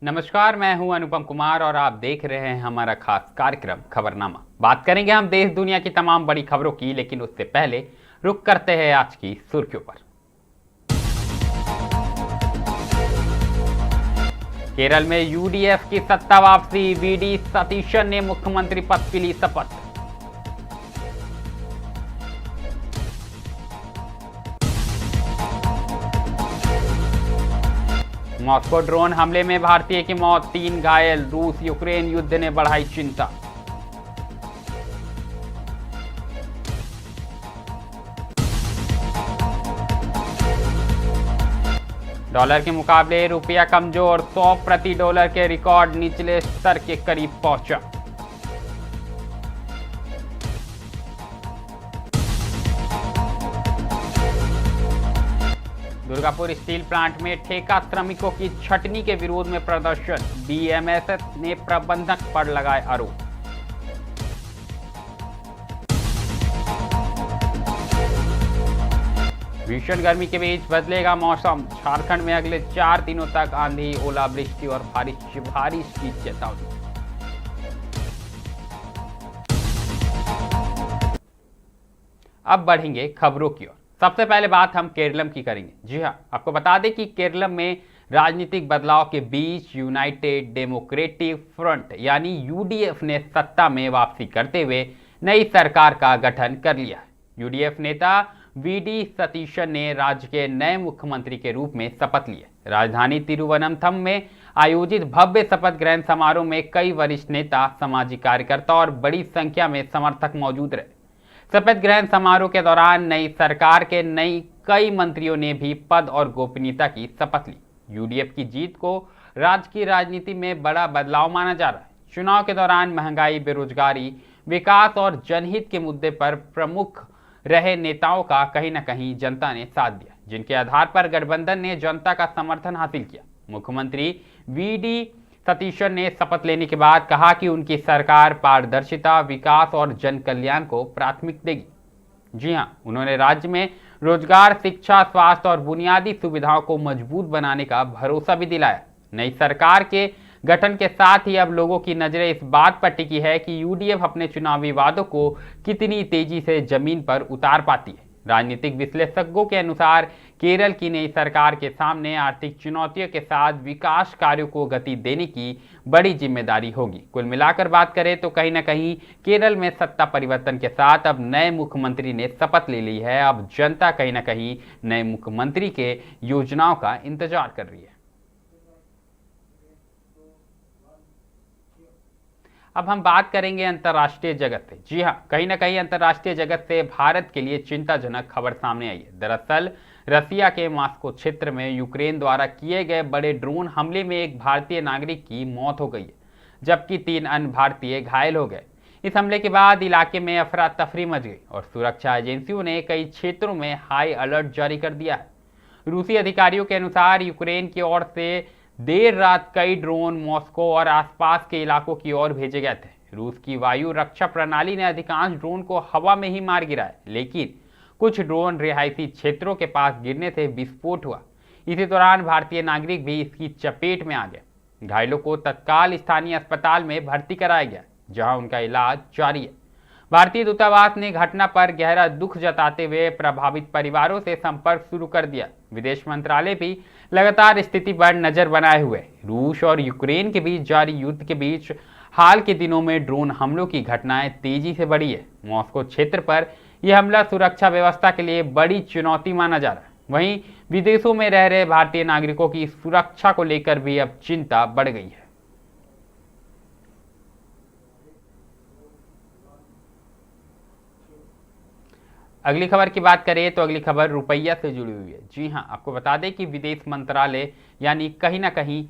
नमस्कार, मैं हूं अनुपम कुमार और आप देख रहे हैं हमारा खास कार्यक्रम खबरनामा। बात करेंगे हम देश दुनिया की तमाम बड़ी खबरों की, लेकिन उससे पहले रुक करते हैं आज की सुर्खियों पर। केरल में यूडीएफ की सत्ता वापसी, वीडी सतीशन ने मुख्यमंत्री पद की ली शपथ। मॉस्को ड्रोन हमले में भारतीय की मौत, 3 घायल, रूस यूक्रेन युद्ध ने बढ़ाई चिंता। डॉलर के मुकाबले रुपया कमजोर, 100 प्रति डॉलर के रिकॉर्ड निचले स्तर के करीब पहुंचा। दुर्गापुर स्टील प्लांट में ठेका श्रमिकों की छटनी के विरोध में प्रदर्शन, बीएमएसएस ने प्रबंधक पर लगाए आरोप। भीषण गर्मी के बीच बदलेगा मौसम, झारखंड में अगले 4 दिनों तक आंधी, ओलावृष्टि और बारिश की चेतावनी। अब बढ़ेंगे खबरों की ओर। सबसे पहले बात हम केरलम की करेंगे। जी हां, आपको बता दें कि केरलम में राजनीतिक बदलाव के बीच यूनाइटेड डेमोक्रेटिक फ्रंट यानी यूडीएफ ने सत्ता में वापसी करते हुए नई सरकार का गठन कर लिया है। यूडीएफ नेता वीडी सतीशन ने राज्य के नए मुख्यमंत्री के रूप में शपथ लिए। राजधानी तिरुवनंतपुरम में आयोजित भव्य शपथ ग्रहण समारोह में कई वरिष्ठ नेता, सामाजिक कार्यकर्ता और बड़ी संख्या में समर्थक मौजूद रहे। शपथ ग्रहण समारोह के दौरान नई सरकार के कई मंत्रियों ने भी पद और गोपनीयता की शपथ ली। यूडीएफ की जीत को राज्य की राजनीति में बड़ा बदलाव माना जा रहा है। चुनाव के दौरान महंगाई, बेरोजगारी, विकास और जनहित के मुद्दे पर प्रमुख रहे नेताओं का कहीं न कहीं जनता ने साथ दिया, जिनके आधार पर गठबंधन ने जनता का समर्थन हासिल किया। मुख्यमंत्री वीडी सतीशन ने शपथ लेने के बाद कहा कि उनकी सरकार पारदर्शिता, विकास और जन कल्याण को प्राथमिकता देगी। जी हां, उन्होंने राज्य में रोजगार, शिक्षा, स्वास्थ्य और बुनियादी सुविधाओं को मजबूत बनाने का भरोसा भी दिलाया। नई सरकार के गठन के साथ ही अब लोगों की नजरें इस बात पर टिकी है कि यूडीएफ अपने चुनावी वादों को कितनी तेजी से जमीन पर उतार पाती है। राजनीतिक विश्लेषकों के अनुसार केरल की नई सरकार के सामने आर्थिक चुनौतियों के साथ विकास कार्यों को गति देने की बड़ी जिम्मेदारी होगी। कुल मिलाकर बात करें तो कहीं न कहीं केरल में सत्ता परिवर्तन के साथ अब नए मुख्यमंत्री ने शपथ ले ली है। अब जनता कहीं न कहीं नए मुख्यमंत्री के योजनाओं का इंतजार कर रही है। अब हम बात करेंगे अंतर्राष्ट्रीय जगत से। जी हां, कहीं ना कहीं अंतर्राष्ट्रीय जगत से भारत के लिए चिंताजनक खबर सामने आई है। दरअसल रसिया के मॉस्को क्षेत्र में यूक्रेन द्वारा किए गए बड़े ड्रोन हमले में एक भारतीय नागरिक की मौत हो गई है, जबकि 3 अन्य भारतीय घायल हो गए। इस हमले के बाद इलाके में अफरा तफरी मच गई और सुरक्षा एजेंसियों ने कई क्षेत्रों में हाई अलर्ट जारी कर दिया है। रूसी अधिकारियों के अनुसार यूक्रेन की ओर से देर रात कई ड्रोन मॉस्को और आसपास के इलाकों की ओर भेजे गए थे। रूस की वायु रक्षा प्रणाली ने अधिकांश ड्रोन को हवा में ही मार गिराया, लेकिन कुछ ड्रोन रिहायशी क्षेत्रों के पास गिरने से विस्फोट हुआ। इसी दौरान भारतीय नागरिक भी इसकी चपेट में आ गए। घायलों को तत्काल स्थानीय अस्पताल में भर्ती कराया गया, जहां उनका इलाज जारी है। भारतीय दूतावास ने घटना पर गहरा दुख जताते हुए प्रभावित परिवारों से संपर्क शुरू कर दिया। विदेश मंत्रालय भी लगातार स्थिति पर नजर बनाए हुए रूस और यूक्रेन के बीच जारी युद्ध के बीच हाल के दिनों में ड्रोन हमलों की घटनाएं तेजी से बढ़ी है। मॉस्को क्षेत्र पर यह हमला सुरक्षा व्यवस्था के लिए बड़ी चुनौती माना जा रहा है। वहीं विदेशों में रह रहे भारतीय नागरिकों की सुरक्षा को लेकर भी अब चिंता बढ़ गई है। अगली खबर की बात करें तो अगली खबर रुपया से जुड़ी हुई है। जी हां, आपको बता दें कि विदेश मंत्रालय यानी कहीं ना कहीं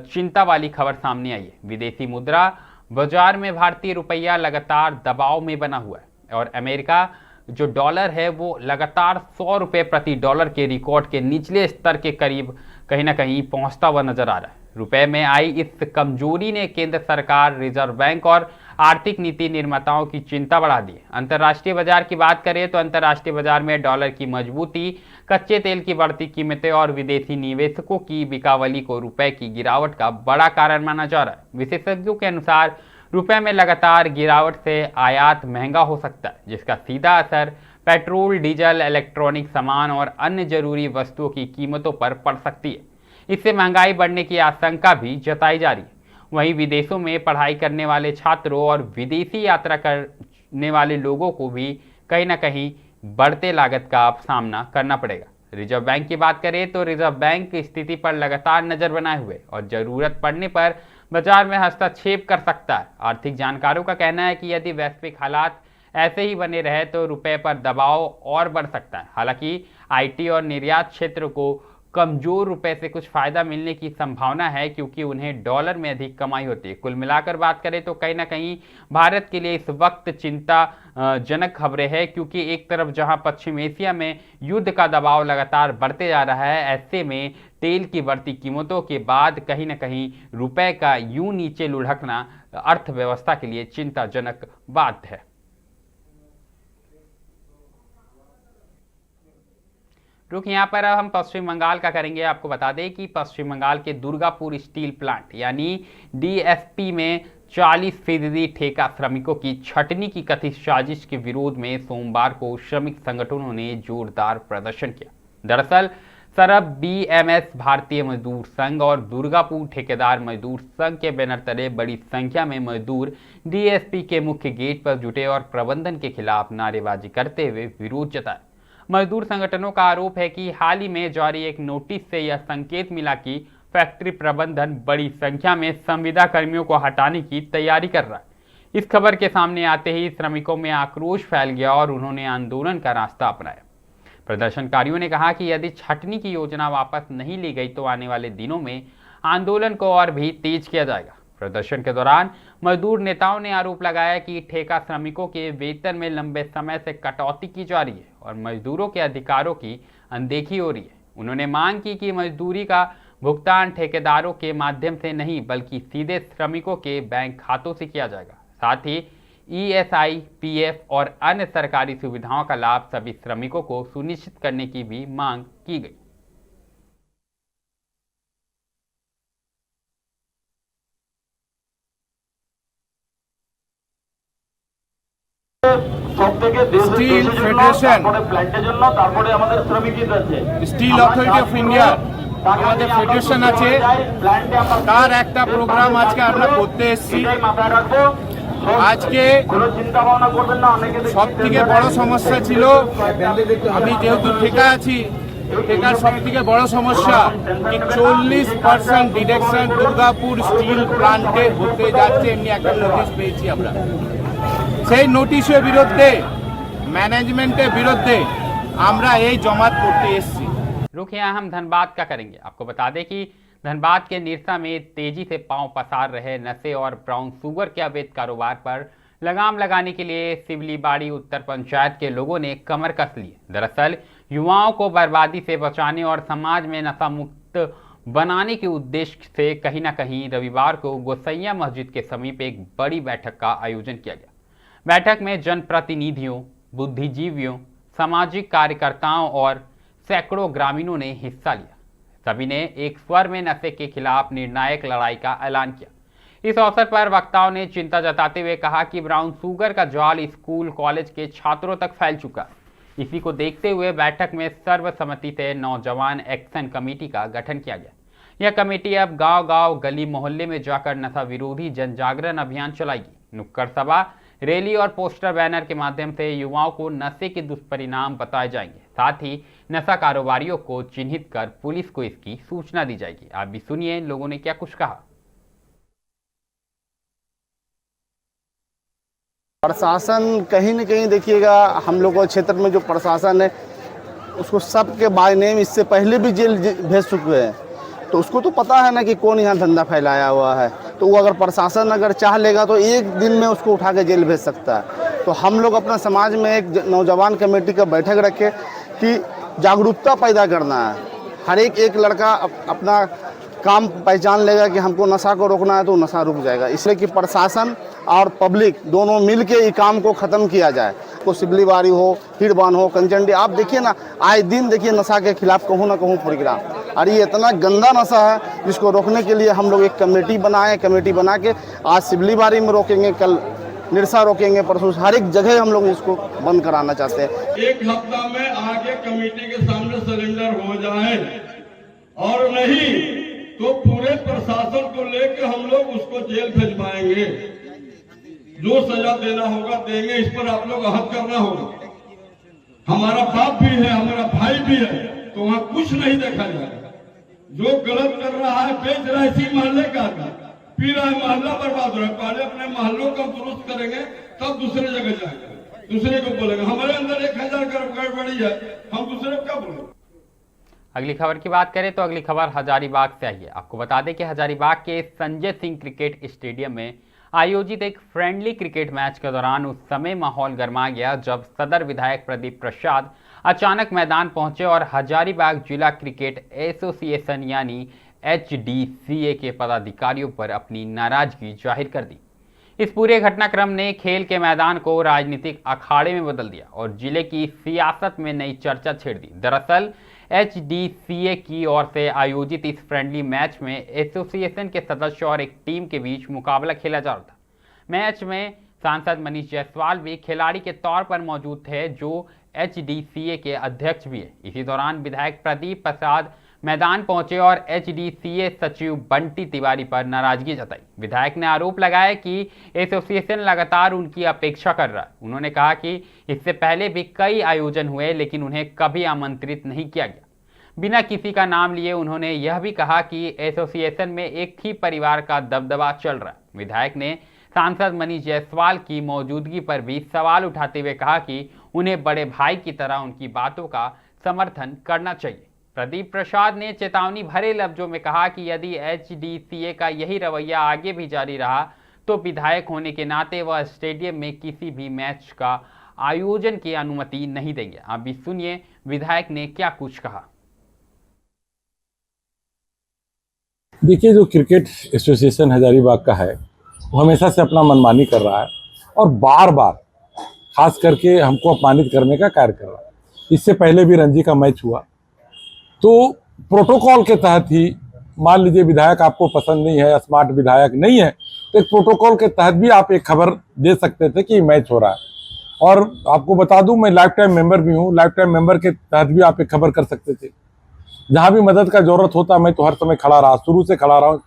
चिंता वाली खबर सामने आई है। विदेशी मुद्रा बाजार में भारतीय रुपया लगातार दबाव में बना हुआ है और अमेरिका जो डॉलर है वो लगातार 100 रुपये प्रति डॉलर के रिकॉर्ड के निचले स्तर के करीब कहीं ना कहीं पहुंचता हुआ नजर आ रहा है। रुपए में आई इस कमजोरी ने केंद्र सरकार, रिजर्व बैंक और आर्थिक नीति निर्माताओं की चिंता बढ़ा दी है। अंतर्राष्ट्रीय बाजार की बात करें तो अंतर्राष्ट्रीय बाजार में डॉलर की मजबूती, कच्चे तेल की बढ़ती कीमतें और विदेशी निवेशकों की बिकावली को रुपए की गिरावट का बड़ा कारण माना जा रहा है। विशेषज्ञों के अनुसार रुपए में लगातार गिरावट से आयात महंगा हो सकता है, जिसका सीधा असर पेट्रोल, डीजल, इलेक्ट्रॉनिक सामान और अन्य जरूरी वस्तुओं की कीमतों पर पड़ सकती है। इससे महंगाई बढ़ने की आशंका भी जताई जा रही है। वहीं विदेशों में पढ़ाई करने वाले छात्रों और विदेशी यात्रा करने वाले लोगों को भी कहीं ना कहीं बढ़ते लागत का सामना करना पड़ेगा। रिजर्व बैंक की बात करें तो रिजर्व बैंक स्थिति पर लगातार नजर बनाए हुए और जरूरत पड़ने पर बाजार में हस्तक्षेप कर सकता है। आर्थिक जानकारों का कहना है कि यदि वैश्विक हालात ऐसे ही बने रहे तो रुपए पर दबाव और बढ़ सकता है। हालांकि आईटी और निर्यात क्षेत्र को कमजोर रुपए से कुछ फायदा मिलने की संभावना है, क्योंकि उन्हें डॉलर में अधिक कमाई होती है। कुल मिलाकर बात करें तो कहीं ना कहीं भारत के लिए इस वक्त चिंताजनक खबरें हैं, क्योंकि एक तरफ जहां पश्चिम एशिया में युद्ध का दबाव लगातार बढ़ते जा रहा है, ऐसे में तेल की बढ़ती कीमतों के बाद कहीं ना कहीं रुपए का यूं नीचे लुढ़कना अर्थव्यवस्था के लिए चिंताजनक बात है। रुक यहाँ पर अब हम पश्चिम बंगाल का करेंगे। आपको बता दें कि पश्चिम बंगाल के दुर्गापुर स्टील प्लांट यानी डीएसपी में 40% ठेका श्रमिकों की छटनी की कथित साजिश के विरोध में सोमवार को श्रमिक संगठनों ने जोरदार प्रदर्शन किया। दरअसल सरब बीएमएस भारतीय मजदूर संघ और दुर्गापुर ठेकेदार मजदूर संघ के बैनर तले बड़ी संख्या में मजदूर डीएसपी के मुख्य गेट पर जुटे और प्रबंधन के खिलाफ नारेबाजी करते हुए विरोध जताया। मजदूर संगठनों का आरोप है कि हाल ही में जारी एक नोटिस से यह संकेत मिला कि फैक्ट्री प्रबंधन बड़ी संख्या में संविदा कर्मियों को हटाने की तैयारी कर रहा है। इस खबर के सामने आते ही श्रमिकों में आक्रोश फैल गया और उन्होंने आंदोलन का रास्ता अपनाया। प्रदर्शनकारियों ने कहा कि यदि छटनी की योजना वापस नहीं ली गई तो आने वाले दिनों में आंदोलन को और भी तेज किया जाएगा। प्रदर्शन के दौरान मजदूर नेताओं ने आरोप लगाया कि ठेका श्रमिकों के वेतन में लंबे समय से कटौती की जा रही है और मजदूरों के अधिकारों की अनदेखी हो रही है। उन्होंने मांग की कि मजदूरी का भुगतान ठेकेदारों के माध्यम से नहीं बल्कि सीधे श्रमिकों के बैंक खातों से किया जाएगा। साथ ही ईएसआई, पीएफ और अन्य सरकारी सुविधाओं का लाभ सभी श्रमिकों को सुनिश्चित करने की भी मांग की गई। Steel federation, steel authority of India আমাদের ফেডারেশন আছে, তার একটা প্রোগ্রাম আজকে আমরা করতে এসেছি। আজকে সব থেকে বড় সমস্যা ছিল, আমি যেহেতু ঠেকা আছি, ঠেকার সব থেকে বড় সমস্যা কি 40% ডিডাকশন দুর্গাপুর স্টিল প্লান্টে হতে যাচ্ছে, এমনি একটা নোটিশ পেয়েছি আমরা। সেই নোটিশের বিরুদ্ধে, ম্যানেজমেন্টের বিরুদ্ধে আমরা এই জমাত করতে এসেছি। रुक यहाँ हम धनबाद का करेंगे। आपको बता दें कि धनबाद के निरसा में तेजी से पांव पसार रहे नशे और ब्राउन शुगर के अवैध कारोबार पर लगाम लगाने के लिए सिवलीबाड़ी उत्तर पंचायत के लोगों ने कमर कस ली। दरअसल युवाओं को बर्बादी से बचाने और समाज में नशा मुक्त बनाने के उद्देश्य से कहीं ना कहीं रविवार को गोसैया मस्जिद के समीप एक बड़ी बैठक का आयोजन किया गया। बैठक में जनप्रतिनिधियों, बुद्धिजीवियों, सामाजिक कार्यकर्ताओं और सैकड़ों ग्रामीणों ने हिस्सा लिया। सभी ने एक स्वर में नशे के खिलाफ निर्णायक लड़ाई का ऐलान किया। इस अवसर पर वक्ताओं ने चिंता जताते हुए कहा कि ब्राउन शुगर का जाल स्कूल कॉलेज के छात्रों तक फैल चुका। इसी को देखते हुए बैठक में सर्वसम्मति से नौजवान एक्शन कमेटी का गठन किया गया। यह कमेटी अब गांव-गांव, गली मोहल्ले में जाकर नशा विरोधी जन जागरण अभियान चलाएगी। नुक्कड़ सभा, रैली और पोस्टर बैनर के माध्यम से युवाओं को नशे के दुष्परिणाम बताए जाएंगे। साथ ही नशा कारोबारियों को चिन्हित कर पुलिस को इसकी सूचना दी जाएगी। आप भी सुनिए लोगों ने क्या कुछ कहा। प्रशासन कहीं न कहीं देखिएगा, हम लोगों के क्षेत्र में जो प्रशासन है उसको सबके बाय नेम इससे पहले भी जेल भेज चुके हैं, तो उसको तो पता है ना कि कौन यहाँ धंधा फैलाया हुआ है। तो वो अगर प्रशासन अगर चाह लेगा तो एक दिन में उसको उठा के जेल भेज सकता है। तो हम लोग अपना समाज में एक नौजवान कमेटी का बैठक रखे कि जागरूकता पैदा करना है। हर एक लड़का अपना काम पहचान लेगा कि हमको नशा को रोकना है तो नशा रुक जाएगा। इसलिए कि प्रशासन और पब्लिक दोनों मिलके ये काम को ख़त्म किया जाए। को सिबलीबारी हो, हिड़बान हो, कंचंडी, आप देखिए ना, आए दिन देखिए नशा के खिलाफ कहूँ ना कहूँ प्रोग्राम। और ये इतना गंदा नशा है जिसको रोकने के लिए हम लोग एक कमेटी बनाए। कमेटी बना के आज सिबलीबारी में रोकेंगे, कल निरसा रोकेंगे, परसों हर एक जगह हम लोग इसको बंद कराना चाहते हैं। एक हफ्ता में आगे कमेटी के सामने सरेंडर हो जाए, और नहीं तो पूरे प्रशासन को लेकर हम लोग उसको जेल भिजवाएंगे। जो सजा देना होगा देंगे, इस पर आप लोग अहद करना होगा। हमारा बाप भी है, हमारा भाई भी है, तो वहां कुछ नहीं देखा जाएगा। जो गलत कर रहा है, बेच रहा है, इसी मोहल्ले का आदमी पी रहा है, मोहल्ला बर्बाद हो रहा है। पहले अपने मोहल्लों का दुरुस्त करेंगे, तब दूसरे जगह जाएंगे, दूसरे को बोलेंगे। हमारे अंदर 1000 का गड़बड़ी है, हम दूसरे को क्या बोलेंगे। अगली खबर की बात करें तो अगली खबर हजारीबाग से आई है। आपको बता दें कि हजारीबाग के संजय सिंह क्रिकेट स्टेडियम में आयोजित एक फ्रेंडली क्रिकेट मैच के दौरान उस समय माहौल गर्मा गया जब सदर विधायक प्रदीप प्रसाद अचानक मैदान पहुंचे और हजारीबाग जिला क्रिकेट एसोसिएशन यानी HDCA के पदाधिकारियों पर अपनी नाराजगी जाहिर कर दी। इस पूरे घटनाक्रम ने खेल के मैदान को राजनीतिक अखाड़े में बदल दिया और जिले की सियासत में नई चर्चा छेड़ दी। दरअसल HDCA की ओर से आयोजित इस फ्रेंडली मैच में एसोसिएशन के सदस्य और एक टीम के बीच मुकाबला खेला जा रहा था। मैच में सांसद मनीष जायसवाल भी खिलाड़ी के तौर पर मौजूद थे, जो HDCA के अध्यक्ष भी है। इसी दौरान विधायक प्रदीप प्रसाद मैदान पहुंचे और HDCA सचिव बंटी तिवारी पर नाराजगी जताई। विधायक ने आरोप लगाया कि एसोसिएशन लगातार उनकी अपेक्षा कर रहा है। उन्होंने कहा कि इससे पहले भी कई आयोजन हुए लेकिन उन्हें कभी आमंत्रित नहीं किया गया। बिना किसी का नाम लिए उन्होंने यह भी कहा कि एसोसिएशन में एक ही परिवार का दबदबा चल रहा है। विधायक ने सांसद मनीष जायसवाल की मौजूदगी पर भी सवाल उठाते हुए कहा कि उन्हें बड़े भाई की तरह उनकी बातों का समर्थन करना चाहिए। प्रदीप प्रसाद ने चेतावनी भरे लफ्जों में कहा कि यदि HDCA का यही रवैया आगे भी जारी रहा तो विधायक होने के नाते वह स्टेडियम में किसी भी मैच का आयोजन की अनुमति नहीं देंगे। आप भी सुनिए विधायक ने क्या कुछ कहा। देखिए, जो क्रिकेट एसोसिएशन हजारीबाग का है वो हमेशा से अपना मनमानी कर रहा है और बार बार खास करके हमको अपमानित करने का कार्य कर रहा है। इससे पहले भी रणजी का मैच हुआ तो प्रोटोकॉल के तहत ही, मान लीजिए विधायक आपको पसंद नहीं है, स्मार्ट विधायक नहीं है, तो एक प्रोटोकॉल के तहत भी आप एक खबर दे सकते थे कि मैच हो रहा है। और आपको बता दूं, मैं लाइफ टाइम मेंबर भी हूं। लाइफ टाइम मेंबर के तहत भी आप एक खबर कर सकते थे। जहां भी मदद का जरूरत होता मैं तो हर समय खड़ा रहा, शुरू से खड़ा रहा हूँ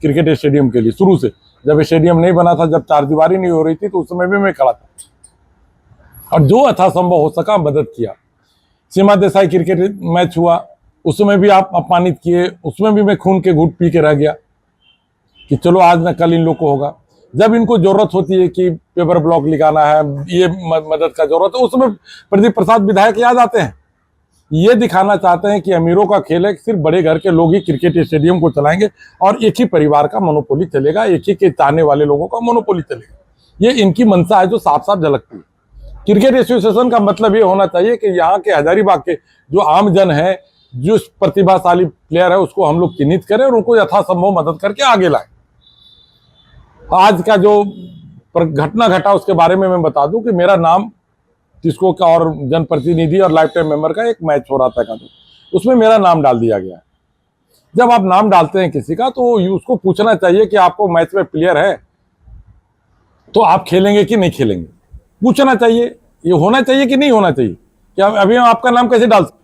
क्रिकेट स्टेडियम के लिए। शुरू से जब स्टेडियम नहीं बना था, जब चारदीवारी नहीं हो रही थी, तो उस समय भी मैं खड़ा था और जो यथासंभव हो सका मदद किया। सीमा देसाई क्रिकेट मैच हुआ, उसमें भी आप अपमानित किए, उसमें भी मैं खून के घूंट पी के रह गया कि चलो आज न कल इन लोग को होगा। जब इनको जरूरत होती है कि पेपर ब्लॉक लिखाना है, ये मदद का जरूरत है, उसमें प्रदीप प्रसाद विधायक याद आते हैं। ये दिखाना चाहते हैं कि अमीरों का खेल है, सिर्फ बड़े घर के लोग ही क्रिकेट स्टेडियम को चलाएंगे और एक ही परिवार का मोनोपोली चलेगा, एक ही के चाहने वाले लोगों का मोनोपोली चलेगा। ये इनकी मंशा है जो साफ साफ झलकती है। क्रिकेट एसोसिएशन का मतलब ये होना चाहिए कि यहाँ के हजारीबाग के जो आम जन है, जो प्रतिभाशाली प्लेयर है, उसको हम लोग चिन्हित करें और उनको यथासंभव मदद करके आगे लाएं। आज का जो घटना घटा उसके बारे में मैं बता दूं कि मेरा नाम किसको का और जनप्रतिनिधि और लाइफ टाइम मेंबर का एक मैच हो रहा था, उसमें मेरा नाम डाल दिया गया। जब आप नाम डालते हैं किसी का तो उसको पूछना चाहिए कि आपको मैच में प्लेयर है तो आप खेलेंगे कि नहीं खेलेंगे, पूछना चाहिए। ये होना चाहिए कि नहीं होना चाहिए कि अभी हम आपका नाम कैसे डाल सकते।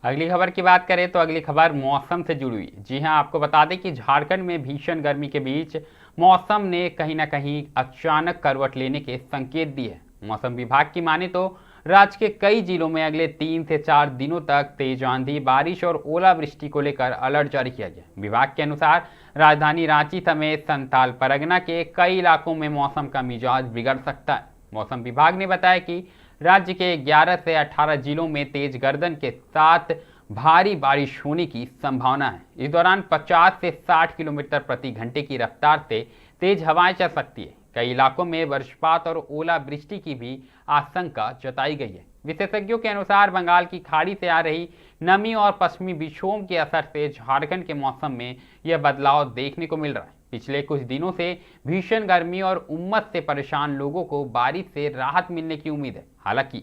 अगली खबर की बात करें तो अगली खबर मौसम से जुड़ी हुई। जी हां, आपको बता दें कि झारखंड में भीषण गर्मी के बीच मौसम ने कहीं ना कहीं अचानक करवट लेने के संकेत दिए। मौसम विभाग की माने तो राज्य के कई जिलों में अगले 3 से 4 दिनों तक तेज आंधी, बारिश और ओलावृष्टि को लेकर अलर्ट जारी किया गया। विभाग के अनुसार राजधानी रांची समेत संथाल परगना के कई इलाकों में मौसम का मिजाज बिगड़ सकता है। मौसम विभाग ने बताया कि राज्य के 11 से 18 जिलों में तेज गर्दन के साथ भारी बारिश होने की संभावना है। इस दौरान 50 से 60 किलोमीटर प्रति घंटे की रफ्तार से तेज हवाएं चल सकती है। कई इलाकों में वज्रपात और ओलावृष्टि की भी आशंका जताई गई है। विशेषज्ञों के अनुसार बंगाल की खाड़ी से आ रही नमी और पश्चिमी विक्षोभ के असर से झारखंड के मौसम में यह बदलाव देखने को मिल रहा है। पिछले कुछ दिनों से भीषण गर्मी और उमस से परेशान लोगों को बारिश से राहत मिलने की उम्मीद है। हालांकि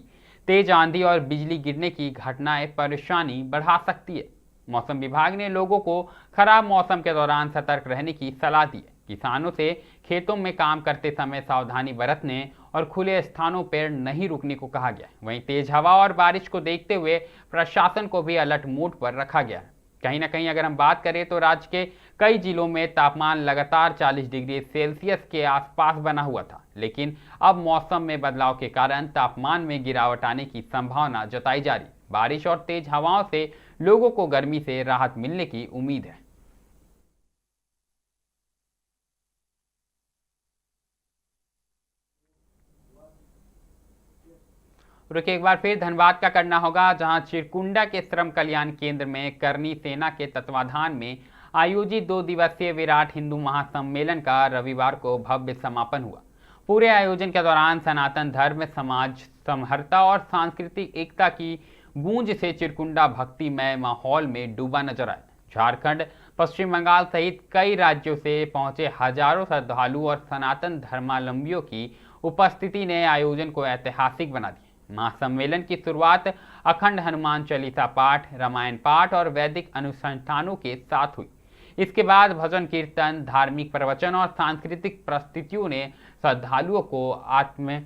तेज आंधी और बिजली गिरने की घटनाएं परेशानी बढ़ा सकती है। मौसम विभाग ने लोगों को खराब मौसम के दौरान सतर्क रहने की सलाह दी है। किसानों से खेतों में काम करते समय सावधानी बरतने और खुले स्थानों पर नहीं रुकने को कहा गया है। वहीं तेज हवा और बारिश को देखते हुए प्रशासन को भी अलर्ट मोड पर रखा गया है। कहीं ना कहीं अगर हम बात करें तो राज्य के कई जिलों में तापमान लगातार 40 डिग्री सेल्सियस के आसपास बना हुआ था, लेकिन अब मौसम में बदलाव के कारण तापमान में गिरावट आने की संभावना जताई जा रही। बारिश और तेज हवाओं से लोगों को गर्मी से राहत मिलने की उम्मीद है। रुके एक बार फिर धनबाद का करना होगा, जहां चिरकुंडा के श्रम कल्याण केंद्र में करनी सेना के तत्वाधान में आयोजित 2 दिवसीय विराट हिंदू महासम्मेलन का रविवार को भव्य समापन हुआ। पूरे आयोजन के दौरान सनातन धर्म, समाज समहरता और सांस्कृतिक एकता की गूंज से चिरकुंडा भक्तिमय माहौल में डूबा नजर आया। झारखंड, पश्चिम बंगाल सहित कई राज्यों से पहुंचे हजारों श्रद्धालु और सनातन धर्मावलंबियों की उपस्थिति ने आयोजन को ऐतिहासिक बना दिया। महासम्मेलन की शुरुआत अखंड हनुमान चालीसा पाठ, रामायण पाठ और वैदिक अनुष्ठानों के साथ हुई। इसके बाद भजन कीर्तन, धार्मिक प्रवचन और सांस्कृतिक प्रस्तुतियों ने श्रद्धालुओं को आत्म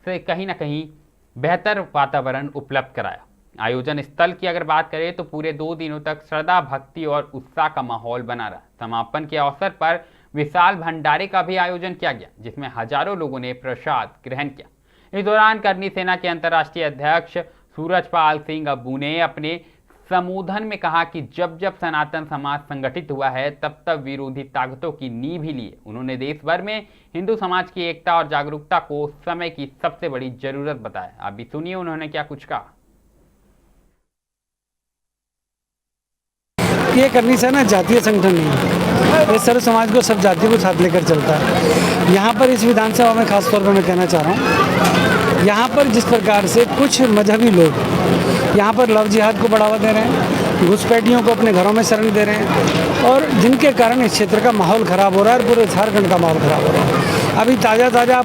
से कहीं ना कहीं बेहतर वातावरण उपलब्ध कराया। आयोजन स्थल की अगर बात करें तो पूरे 2 दिनों तक श्रद्धा, भक्ति और उत्साह का माहौल बना रहा। समापन के अवसर पर विशाल भंडारे का भी आयोजन किया गया, जिसमें हजारों लोगों ने प्रसाद ग्रहण किया। इस दौरान करनी सेना के अंतर्राष्ट्रीय अध्यक्ष सूरजपाल सिंह अब्बू ने अपने संबोधन में कहा कि जब जब सनातन समाज संगठित हुआ है, तब तब विरोधी ताकतों की नींव ही ली है। उन्होंने देश भर में हिंदू समाज की एकता और जागरूकता को समय की सबसे बड़ी जरूरत बताया। आप भी सुनिए उन्होंने क्या कुछ कहा। ये करनी सेना जातीय संगठन नहीं है, ये सर्व समाज को, सब जातियों को साथ लेकर चलता है। यहाँ पर इस विधानसभा में खास तौर पर मैं कहना चाह रहा हूँ, यहाँ पर जिस प्रकार से कुछ मजहबी लोग यहाँ पर लव जिहाद को बढ़ावा दे रहे हैं, घुसपैठियों को अपने घरों में शरण दे रहे हैं, और जिनके कारण इस क्षेत्र का माहौल ख़राब हो रहा है और पूरे झारखंड का माहौल ख़राब हो रहा है। अभी ताज़ा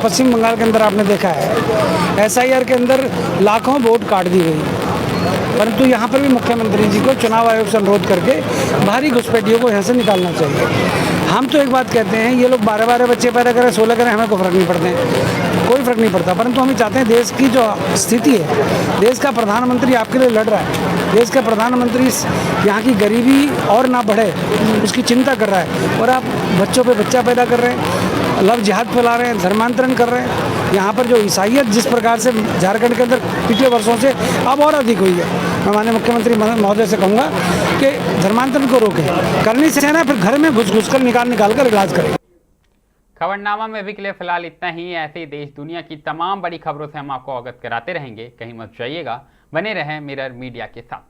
पश्चिम बंगाल के अंदर आपने देखा है, SIR के अंदर लाखों वोट काट दी गई, परंतु यहाँ पर भी मुख्यमंत्री जी को चुनाव आयोग से अनुरोध करके बाहरी घुसपैठियों को यहाँ से निकालना चाहिए। हम तो एक बात कहते हैं, ये लोग 12 बच्चे पैदा करें, 16 करें, हमें कोई फ़र्क नहीं पड़ते हैं, कोई फ़र्क नहीं पड़ता, परंतु हम चाहते हैं देश की जो स्थिति है, देश का प्रधानमंत्री आपके लिए लड़ रहा है, देश का प्रधानमंत्री यहाँ की गरीबी और ना बढ़े उसकी चिंता कर रहा है, और आप बच्चों पे बच्चा पैदा कर रहे हैं, लव जिहाद फैला रहे हैं, धर्मांतरण कर रहे हैं। यहाँ पर जो ईसाइयत जिस प्रकार से झारखंड के अंदर पिछले वर्षों से अब और अधिक हुई है, मैं माननीय मुख्यमंत्री महोदय से कहूँगा कि धर्मांतरण को रोकें। करनी सेना फिर घर में घुस कर निकाल कर इलाज करें। खबरनामा में अभी के लिए फिलहाल इतना ही। ऐसे ही देश दुनिया की तमाम बड़ी खबरों से हम आपको अवगत कराते रहेंगे। कहीं मत जाइएगा, बने रहें मिरर मीडिया के साथ।